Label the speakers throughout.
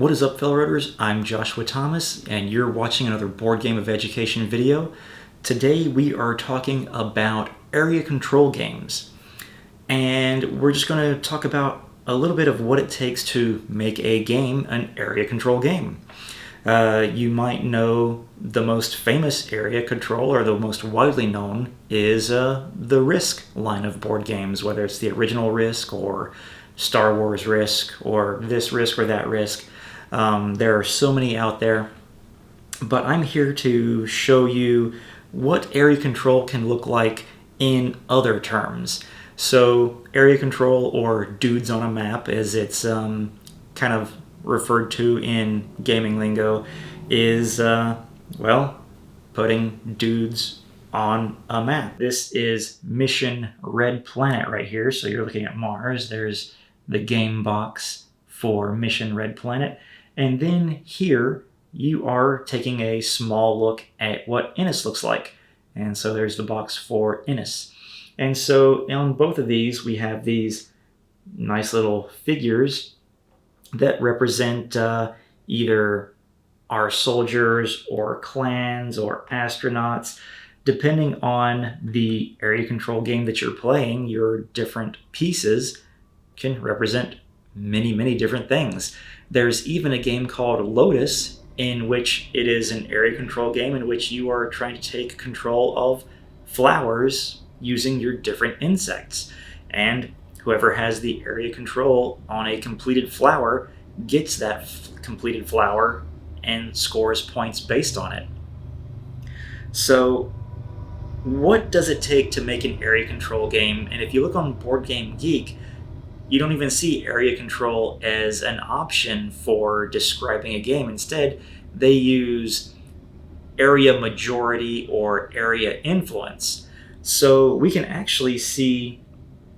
Speaker 1: What is up, fellow roaders? I'm Joshua Thomas, and you're watching another board game of education video. Today we are talking about area control games, and we're just going to talk about a little bit of what it takes to make a game an area control game. You might know the most famous area control, or the most widely known, is the Risk line of board games, whether it's the original Risk or Star Wars Risk or this Risk or that Risk. There are so many out there, but I'm here to show you what area control can look like in other terms. So area control, or dudes on a map as it's kind of referred to in gaming lingo, is, well, putting dudes on a map. This is Mission Red Planet right here. So you're looking at Mars. There's the game box for Mission Red Planet. And then here you are taking a small look at what Innis looks like. And so there's the box for Innis. And so on both of these, we have these nice little figures that represent either our soldiers or clans or astronauts. Depending on the area control game that you're playing, your different pieces can represent many, many different things. There's even a game called Lotus, in which it is an area control game in which you are trying to take control of flowers using your different insects. And whoever has the area control on a completed flower gets that completed flower and scores points based on it. So what does it take to make an area control game? And if you look on Board Game Geek, you don't even see area control as an option for describing a game. Instead, they use area majority or area influence. So we can actually see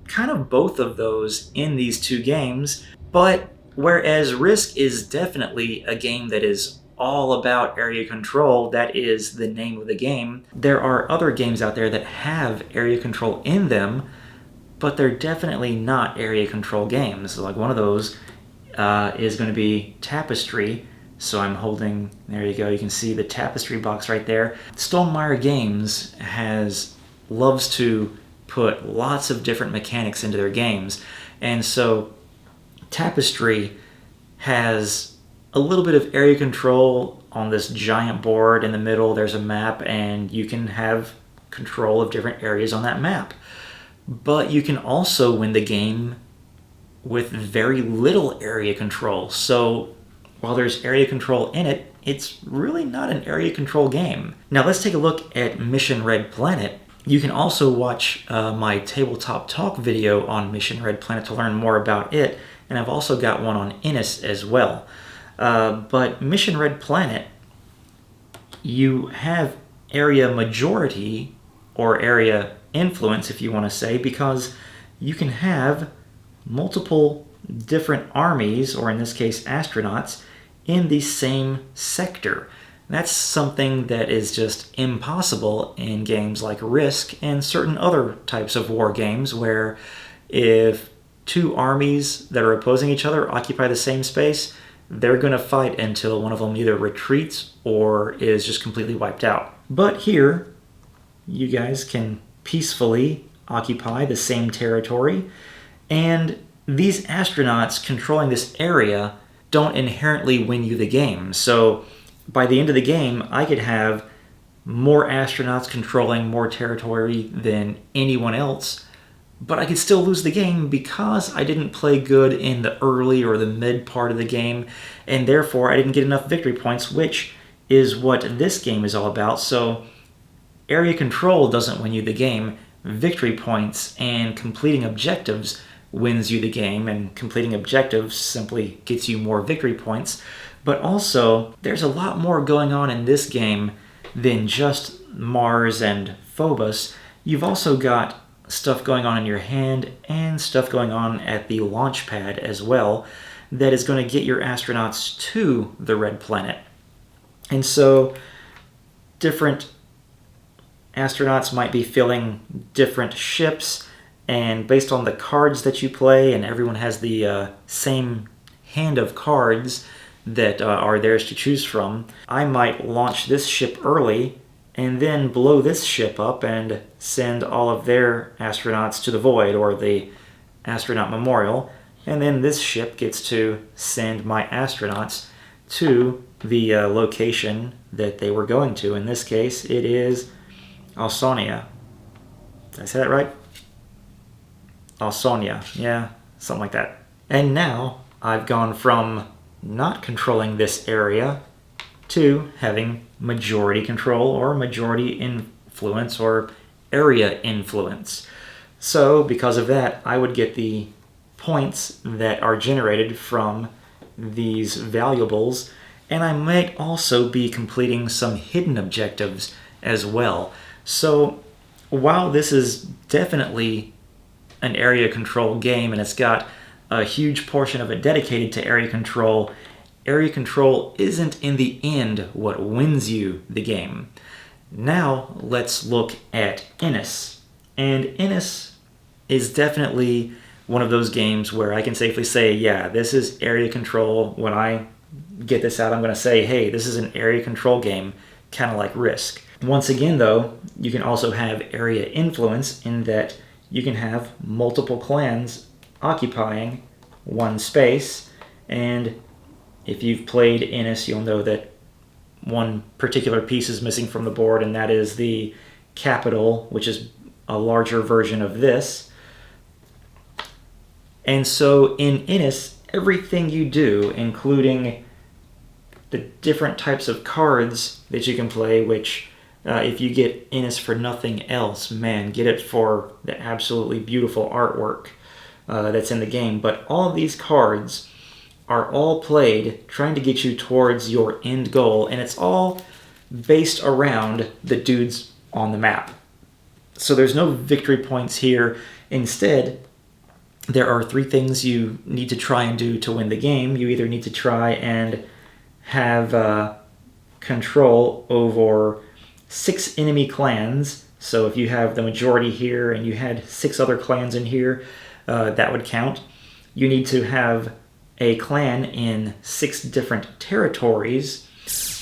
Speaker 1: kind of both of those in these two games. But whereas Risk is definitely a game that is all about area control, that is the name of the game, there are other games out there that have area control in them, but they're definitely not area control games. Like one of those is going to be Tapestry. So I'm holding, there you go, you can see the Tapestry box right there. Stonemaier Games loves to put lots of different mechanics into their games. And so Tapestry has a little bit of area control on this giant board. In the middle there's a map, and you can have control of different areas on that map. But you can also win the game with very little area control. So while there's area control in it, it's really not an area control game. Now let's take a look at Mission Red Planet. You can also watch my Tabletop Talk video on Mission Red Planet to learn more about it. And I've also got one on Innis as well. But Mission Red Planet, you have area majority, or area influence if you want to say, because you can have multiple different armies, or in this case astronauts, in the same sector. That's something that is just impossible in games like Risk and certain other types of war games, where if two armies that are opposing each other occupy the same space, they're going to fight until one of them either retreats or is just completely wiped out. But here, you guys can peacefully occupy the same territory, and these astronauts controlling this area don't inherently win you the game. So by the end of the game, I could have more astronauts controlling more territory than anyone else, but I could still lose the game because I didn't play good in the early or the mid part of the game, and therefore I didn't get enough victory points, which is what this game is all about. So area control doesn't win you the game. Victory points and completing objectives wins you the game, and completing objectives simply gets you more victory points. But also, there's a lot more going on in this game than just Mars and Phobos. You've also got stuff going on in your hand and stuff going on at the launch pad as well that is going to get your astronauts to the Red Planet. And so different astronauts might be filling different ships, and based on the cards that you play, and everyone has the same hand of cards, that are theirs to choose from. I might launch this ship early and then blow this ship up and send all of their astronauts to the void or the astronaut memorial, and then this ship gets to send my astronauts to the location that they were going to. In this case, it is Ausonia. Did I say that right? Ausonia, yeah, something like that. And now I've gone from not controlling this area to having majority control or majority influence or area influence. So because of that, I would get the points that are generated from these valuables, and I might also be completing some hidden objectives as well. So while this is definitely an area control game and it's got a huge portion of it dedicated to area control isn't in the end what wins you the game. Now let's look at Innis. And Innis is definitely one of those games where I can safely say, yeah, this is area control. When I get this out, I'm going to say, hey, this is an area control game, kind of like Risk. Once again, though, you can also have area influence in that you can have multiple clans occupying one space, and if you've played Innis, you'll know that one particular piece is missing from the board, and that is the capital, which is a larger version of this. And so in Innis, everything you do, including the different types of cards that you can play, which if you get Innis for nothing else, man, get it for the absolutely beautiful artwork that's in the game. But all of these cards are all played trying to get you towards your end goal, and it's all based around the dudes on the map. So there's no victory points here. Instead, there are 3 things you need to try and do to win the game. You either need to try and have control over 6 enemy clans. So if you have the majority here and you had 6 other clans in here, that would count. You need to have a clan in 6 different territories,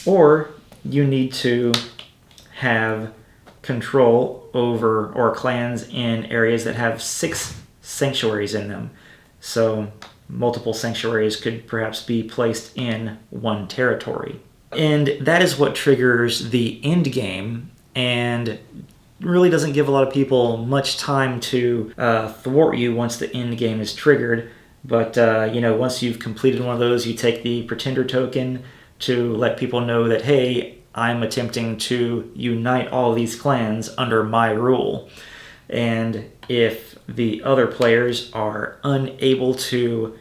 Speaker 1: or you need to have control over or clans in areas that have 6 sanctuaries in them. So multiple sanctuaries could perhaps be placed in one territory. And that is what triggers the end game, and really doesn't give a lot of people much time to thwart you once the end game is triggered. But once you've completed one of those, you take the pretender token to let people know that, hey, I'm attempting to unite all these clans under my rule. And if the other players are unable to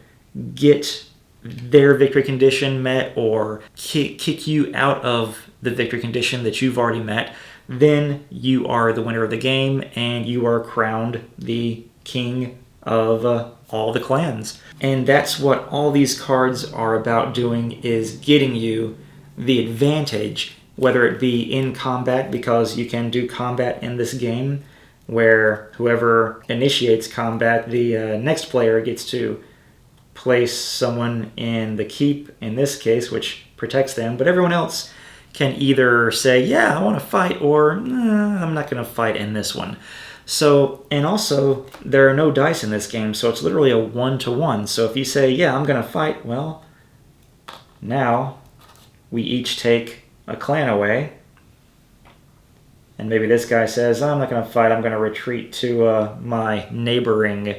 Speaker 1: get their victory condition met or kick you out of the victory condition that you've already met, then you are the winner of the game and you are crowned the king of all the clans. And that's what all these cards are about doing, is getting you the advantage, whether it be in combat, because you can do combat in this game, where whoever initiates combat, the next player gets to place someone in the keep, in this case, which protects them, but everyone else can either say, yeah, I want to fight, or nah, I'm not going to fight in this one. So, and also, there are no dice in this game, so it's literally a 1-to-1. So if you say, yeah, I'm going to fight, well, now we each take a clan away, and maybe this guy says, I'm not going to fight, I'm going to retreat to my neighboring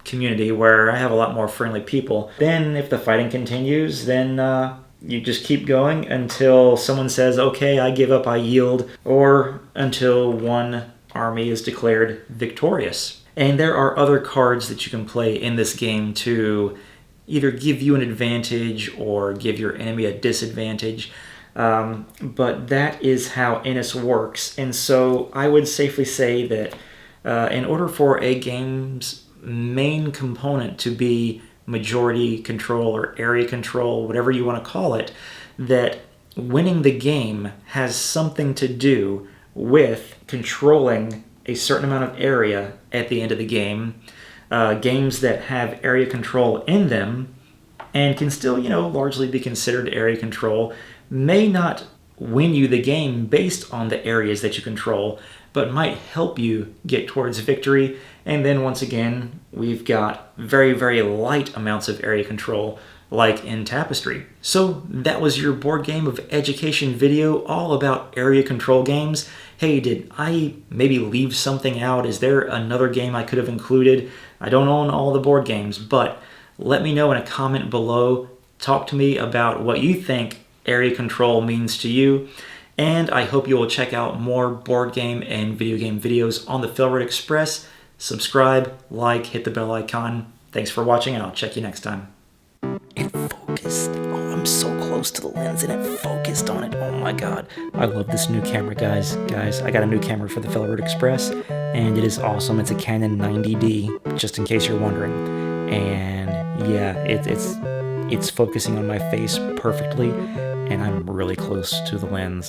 Speaker 1: community where I have a lot more friendly people. Then if the fighting continues, then you just keep going until someone says, okay, I give up, I yield, or until one army is declared victorious. And there are other cards that you can play in this game to either give you an advantage or give your enemy a disadvantage. But that is how Innis works. And so I would safely say that in order for a game's main component to be majority control or area control, whatever you want to call it, that winning the game has something to do with controlling a certain amount of area at the end of the game. Games that have area control in them and can still, largely be considered area control, may not win you the game based on the areas that you control, but might help you get towards victory. And then once again, we've got very, very light amounts of area control, like in Tapestry. So that was your board game of education video all about area control games. Hey, did I maybe leave something out? Is there another game I could have included? I don't own all the board games, but let me know in a comment below. Talk to me about what you think area control means to you. And I hope you will check out more board game and video game videos on the Filbert Express. Subscribe, like, hit the bell icon. Thanks for watching, and I'll check you next time. It focused. Oh, I'm so close to the lens and it focused on it. Oh my god. I love this new camera, guys. Guys, I got a new camera for the Filbert Express, and it is awesome. It's a Canon 90D, just in case you're wondering. And yeah, it's focusing on my face perfectly, and I'm really close to the lens.